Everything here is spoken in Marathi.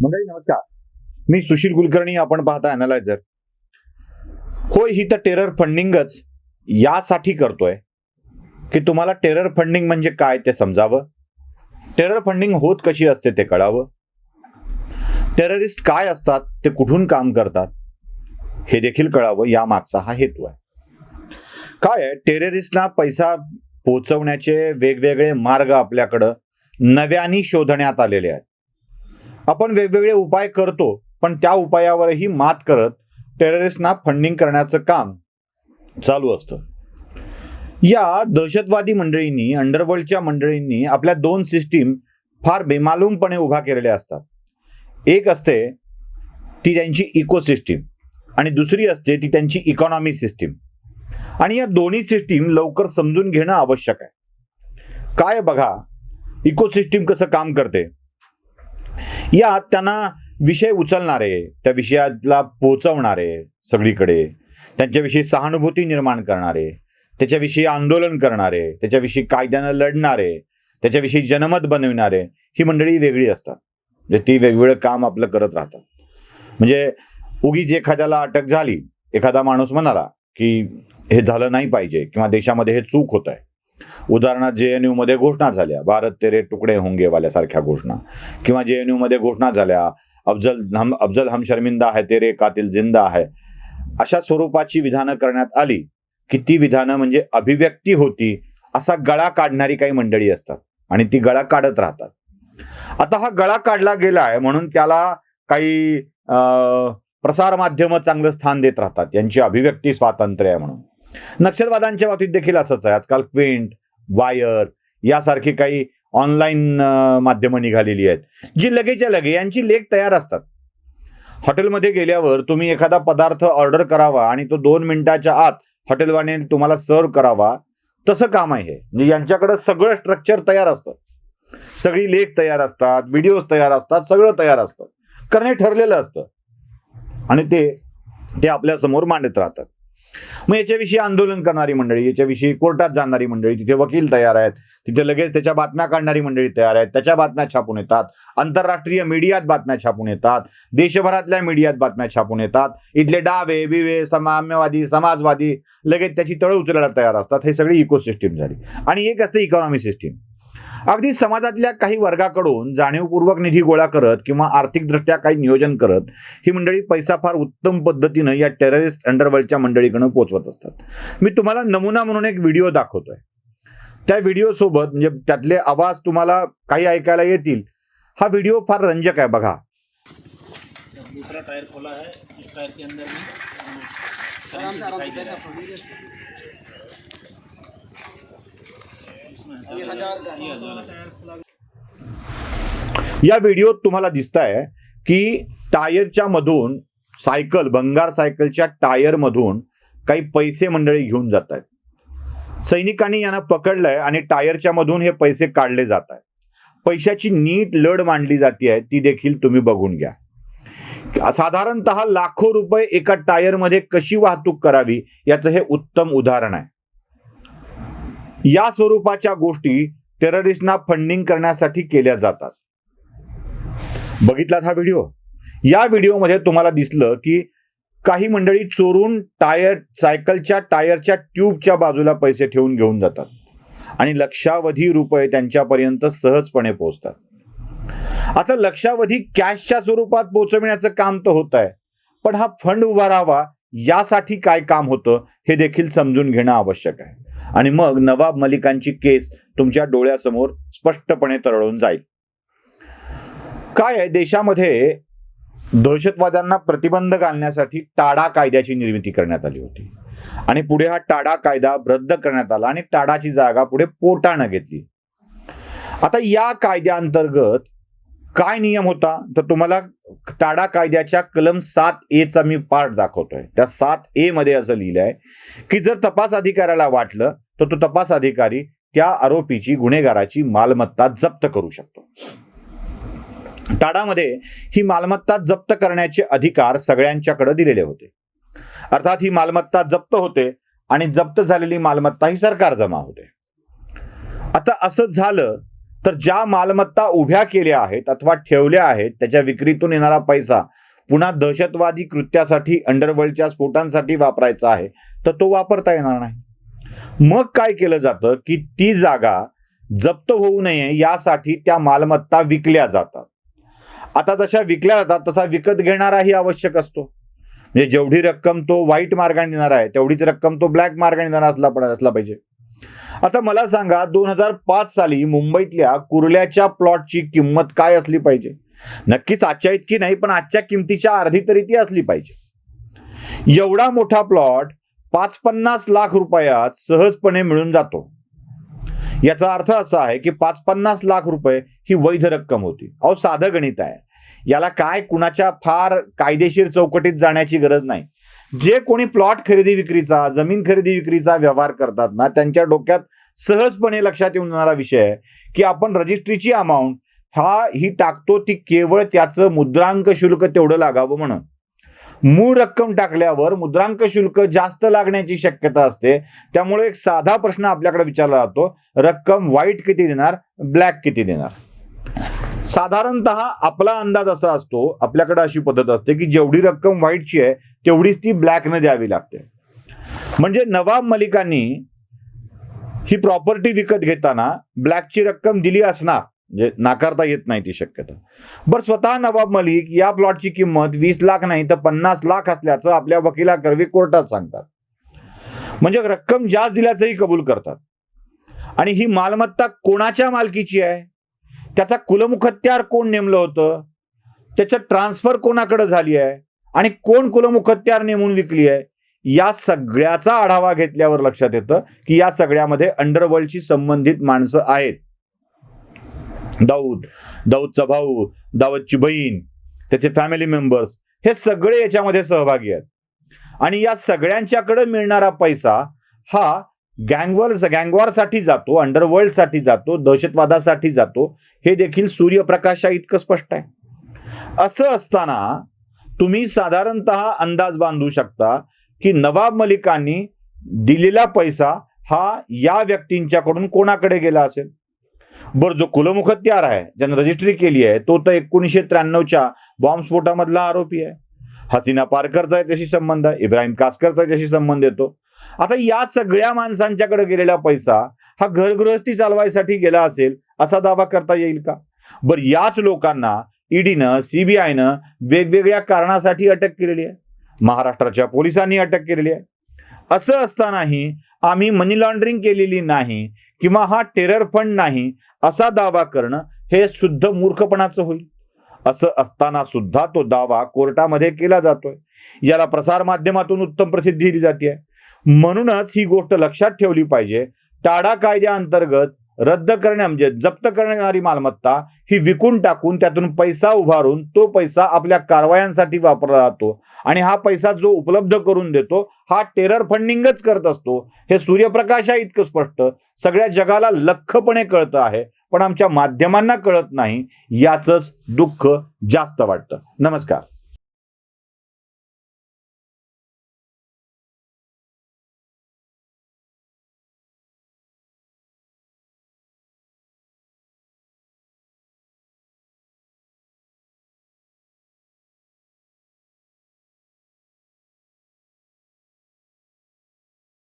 मंडळी नमस्कार, मी सुशील कुलकर्णी. आपण पाहता अॅनालायझर. होय, ही तर टेरर फंडिंगच यासाठी करतोय की तुम्हाला टेरर फंडिंग म्हणजे काय ते समजावं, टेरर फंडिंग होत कशी असते ते कळावं, टेररिस्ट काय असतात, ते कुठून काम करतात हे देखील कळावं. या मागचा हा हेतू आहे. काय आहे, टेररिस्टला पैसा पोहोचवण्याचे वेगवेगळे मार्ग आपल्याकडं नव्याने शोधण्यात आलेले आहेत. आपण वेगवेगळे उपाय करतो, पण त्या उपायावरही मात करत टेररिस्टना फंडिंग करण्याचं काम चालू असतं. या दहशतवादी मंडळींनी, अंडरवर्ल्डच्या मंडळींनी आपल्या दोन सिस्टीम फार बेमालूमपणे उभा केलेल्या असतात. एक असते ती त्यांची इकोसिस्टीम आणि दुसरी असते ती त्यांची इकॉनॉमी सिस्टीम. आणि या दोन्ही सिस्टीम लवकर समजून घेणं आवश्यक आहे. काय बघा, इकोसिस्टीम कसं काम करते. यात त्यांना विषय उचलणारे, त्या विषयाला पोहोचवणारे, सगळीकडे त्यांच्याविषयी सहानुभूती निर्माण करणारे, त्याच्याविषयी आंदोलन करणारे, त्याच्याविषयी कायद्यानं लढणारे, त्याच्याविषयी जनमत बनविणारे, ही मंडळी वेगळी असतात. म्हणजे ती वेगवेगळं काम आपलं करत राहतात. म्हणजे उगीच एखाद्याला अटक झाली, एखादा माणूस म्हणाला की हे झालं नाही पाहिजे किंवा देशामध्ये हे चूक होत आहे. उदाहरणार्थ JNU मध्ये घोषणा झाल्या, भारत तेरे तुकडे होंगे वाल्यासारख्या घोषणा, किंवा JNU मध्ये घोषणा झाल्या, अफजल हम शर्मिंदा है, तेरे कातिल जिंदा है, अशा स्वरूपाची विधानं करण्यात आली की ती विधानं म्हणजे अभिव्यक्ती होती असा गळा काढणारी काही मंडळी असतात आणि ती गळा काढत राहतात. आता हा गळा काढला गेला आहे म्हणून त्याला काही प्रसार माध्यमं चांगलं स्थान देत राहतात, यांची अभिव्यक्ती स्वातंत्र्य आहे म्हणून. नक्षलवादांच्या बाबतीत देखील असंच आहे. आजकाल क्विंट, वायर यासारखी काही ऑनलाईन माध्यमं निघालेली आहेत, जी लगेच्या लगे यांची लेख तयार असतात. हॉटेलमध्ये गेल्यावर तुम्ही एखादा पदार्थ ऑर्डर करावा आणि तो 2 मिनिटाच्या आत हॉटेलवाने तुम्हाला सर्व करावा, तसं काम आहे हे. म्हणजे यांच्याकडे सगळं स्ट्रक्चर तयार असतं, सगळी लेख तयार असतात, व्हिडिओज तयार असतात, सगळं तयार असतं, करणे ठरलेलं असतं आणि ते आपल्या समोर मांडत राहतात. मग याच्याविषयी आंदोलन करणारी मंडळी, याच्याविषयी कोर्टात जाणारी मंडळी, तिथे वकील तयार आहेत, तिथे लगेच त्याच्या बातम्या काढणारी मंडळी तयार आहेत, त्याच्या बातम्या छापून येतात, आंतरराष्ट्रीय मीडियात बातम्या छापून येतात, देशभरातल्या मीडियात बातम्या छापून येतात. इथले डावे बिवे साम्यवादी समाजवादी लगेच त्याची तळ उचलायला तयार असतात. हे सगळी इकोसिस्टीम झाली. आणि एक असते इकॉनॉमी सिस्टीम. अगदी समाजातल्या काही वर्गाकडून जाणीवपूर्वक निधी गोळा करत किंवा आर्थिकदृष्ट्या काही नियोजन करत ही मंडळी पैसा फार उत्तम पद्धतीनं या टेररिस्ट अंडरवर्ल्डच्या मंडळीकडे पोहोचवत असतात. मी तुम्हाला नमुना म्हणून एक व्हिडिओ दाखवतोय. त्या व्हिडिओ सोबत म्हणजे त्यातले आवाज तुम्हाला काही ऐकायला येतील. हा व्हिडिओ फार रंजक आहे, बघा. दूसरा टायर खोला है, इस टायर के अंदर या व्हिडिओत तुम्हाला दिसतंय की टायरच्या मधून सायकल, भंगार सायकलच्या टायर मधून काही पैसे मंडळी घेऊन जात आहेत. सैनिकांनी यांना पकडलंय आणि टायरच्या मधून हे पैसे काढले जात आहेत. पैशाची नीट लढ मांडली जाते, ती देखील तुम्ही बघून घ्या. साधारणतः लाखो रुपये एका टायरमध्ये कशी वाहतूक करावी याचं हे उत्तम उदाहरण आहे. या स्वरूपाच्या गोष्टी टेररिस्टना फंडिंग करण्यासाठी केल्या जातात. बघितलात हा व्हिडिओ? या व्हिडिओमध्ये तुम्हाला दिसलं की काही मंडळी चोरून सायकलच्या टायरच्या ट्यूबच्या बाजूला पैसे ठेवून घेऊन जातात आणि लक्षावधी रुपये त्यांच्यापर्यंत सहजपणे पोहोचतात. आता लक्षावधी कॅशच्या स्वरूपात पोहोचविण्याचं काम तर होत आहे, पण हा फंड उभा राहावा यासाठी काय काम होतं हे देखील समजून घेणं आवश्यक आहे. आणि मग नवाब मलिकांची केस तुमच्या डोळ्यासमोर स्पष्टपणे तरळून जाईल. काय आहे, देशामध्ये दहशतवाद्यांना प्रतिबंध घालण्यासाठी टाडा कायद्याची निर्मिती करण्यात आली होती आणि पुढे हा टाडा कायदा रद्द करण्यात आला आणि टाडाची जागा पुढे पोटानं घेतली. आता या कायद्याअंतर्गत काय नियम होता तर तुम्हाला टाडा कायद्याच्या कलम 7A चा मी पार्ट दाखवतोय. त्या 7A मध्ये असं लिहिलंय की जर तपास अधिकाऱ्याला वाटलं तर तो तपास अधिकारी त्या आरोपीची, गुन्हेगाराची मालमत्ता जप्त करू शकतो. टाडामध्ये ही मालमत्ता जप्त करण्याचे अधिकार सगळ्यांच्याकडे दिलेले होते. अर्थात ही मालमत्ता जप्त होते आणि जप्त झालेली मालमत्ता ही सरकार जमा होते. आता असं झालं तर ज्या मालमत्ता उभ्या केल्या आहेत अथवा ठेवल्या आहेत त्याच्या विक्रीतून येणारा पैसा पुन्हा दहशतवादी कृत्यासाठी, अंडरवर्ल्डच्या स्फोटांसाठी वापरायचा आहे, तर तो वापरता येणार नाही. मग काय केलं जातं की ती जागा जप्त होऊ नये यासाठी त्या मालमत्ता विकल्या जातात. आता जशा विकल्या जातात तसा विकत घेणाराही आवश्यक असतो. म्हणजे जेवढी रक्कम तो व्हाईट मार्गाने देणार आहे तेवढीच रक्कम तो ब्लॅक मार्गाने देणार असला पाहिजे. आता मला सांगा 2005 साली मुंबईतल्या कुर्ल्याच्या प्लॉटची किंमत काय असली पाहिजे? नक्कीच आजच्या इतकी नाही, पण आजच्या किमतीच्या अर्धी तरी ती असली पाहिजे. एवढा मोठा प्लॉट 50 लाख रुपयात सहजपणे मिळून जातो. याचा अर्थ असा आहे की 50 लाख रुपये ही वैध रक्कम होती. अहो, साधं गणित आहे. याला काय कुणाच्या फार कायदेशीर चौकटीत जाण्याची गरज नाही. जे कोणी प्लॉट खरेदी विक्रीचा, जमीन खरेदी विक्रीचा व्यवहार करतात ना, त्यांच्या डोक्यात सहजपणे लक्षात येऊन जाणारा विषय आहे की आपण रजिस्ट्रीची अमाऊंट ही टाकतो ती केवळ त्याचं मुद्रांक शुल्क तेवढं लागावं म्हणून. मूळ रक्कम टाकल्यावर मुद्रांक शुल्क जास्त लागण्याची शक्यता असते. त्यामुळे एक साधा प्रश्न आपल्याकडे विचारला जातो, रक्कम व्हाईट किती देणार, ब्लॅक किती देणार? साधारणतः आपला अंदाज असा असतो, आपल्याकडे अशी पद्धत असते की जेवढी रक्कम व्हाईटची आहे तेवढीच ती ब्लॅकने द्यावी लागते. म्हणजे नवाब मलिकांनी ही प्रॉपर्टी विकत घेताना ब्लॅकची रक्कम दिली असणार, म्हणजे नाकारता येत नाही ती शक्यता. बरं, स्वतः नवाब मलिक या प्लॉटची किंमत 20 लाख नाही तर 50 लाख असल्याचं आपल्या वकिलाकरवी कोर्टात सांगतात. म्हणजे रक्कम जास्त दिल्याचंही कबूल करतात. आणि ही मालमत्ता कोणाच्या मालकीची आहे, त्याचा कुलमुखत्यार कोण नेमलं होतं, त्याचं ट्रान्सफर कोणाकडे झाली आहे आणि कोण कुलमुखत्यार नेमून विकली आहे, या सगळ्याचा आढावा घेतल्यावर लक्षात येतं की या सगळ्यामध्ये अंडरवर्ल्डशी संबंधित माणसं आहेत. दाऊदचा भाऊ, दाऊदची बहीण, त्याचे फॅमिली मेंबर्स, हे सगळे याच्यामध्ये सहभागी आहेत. आणि या सगळ्यांच्याकडे मिळणारा पैसा हा गँगवॉरसाठी जातो, अंडरवर्ल्डसाठी जातो, दहशतवादासाठी जातो. हे देखील सूर्यप्रकाशा इतकं स्पष्ट आहे. असं असताना तुम्ही साधारणतः अंदाज बांधू शकता की नवाब मलिकांनी दिलेला पैसा हा या व्यक्तींच्याकडून कोणाकडे गेला असेल. बरं, जो कुलमुखत्यार आहे, ज्याने रजिस्ट्री केली आहे, तो तर 1993च्या बॉम्बस्फोटामधला आरोपी आहे. हसीना पारकरचा याच्याशी संबंध आहे, इब्राहिम कासकरचा याच्याशी संबंध येतो. आता या सगळ्या माणसांच्याकडे गेलेला पैसा हा घरगृहस्थी चालवायसाठी गेला असेल असा दावा करता येईल का? बरं, याच लोकांना ईडीनं, सीबीआयनं वेगवेगळ्या कारणासाठी अटक केलेली आहे. महाराष्ट्राच्या पोलिसांनी अटक केलेली आहे. असं असतानाही आम्ही मनी लॉन्ड्रिंग केलेली नाही किंवा हा टेरर फंड नाही असा दावा करणं हे शुद्ध मूर्खपणाचं होईल. असं असताना सुद्धा तो दावा कोर्टामध्ये केला जातोय. याला प्रसार माध्यमातून उत्तम प्रसिद्धी दिली जाते. म्हणूनच ही गोष्ट लक्षात ठेवली पाहिजे. टाडा कायद्याअंतर्गत रद्द करणे म्हणजे जप्त करणारी मालमत्ता ही विकून टाकून त्यातून पैसा उभारून तो पैसा आपल्या कारवायांसाठी वापरला जातो आणि हा पैसा जो उपलब्ध करून देतो हा टेरर फंडिंगच करत असतो. हे सूर्यप्रकाशा इतकं स्पष्ट सगळ्या जगाला लख्खपणे कळतं आहे, पण आमच्या माध्यमांना कळत नाही. याचंच दुःख जास्त वाटतं. नमस्कार.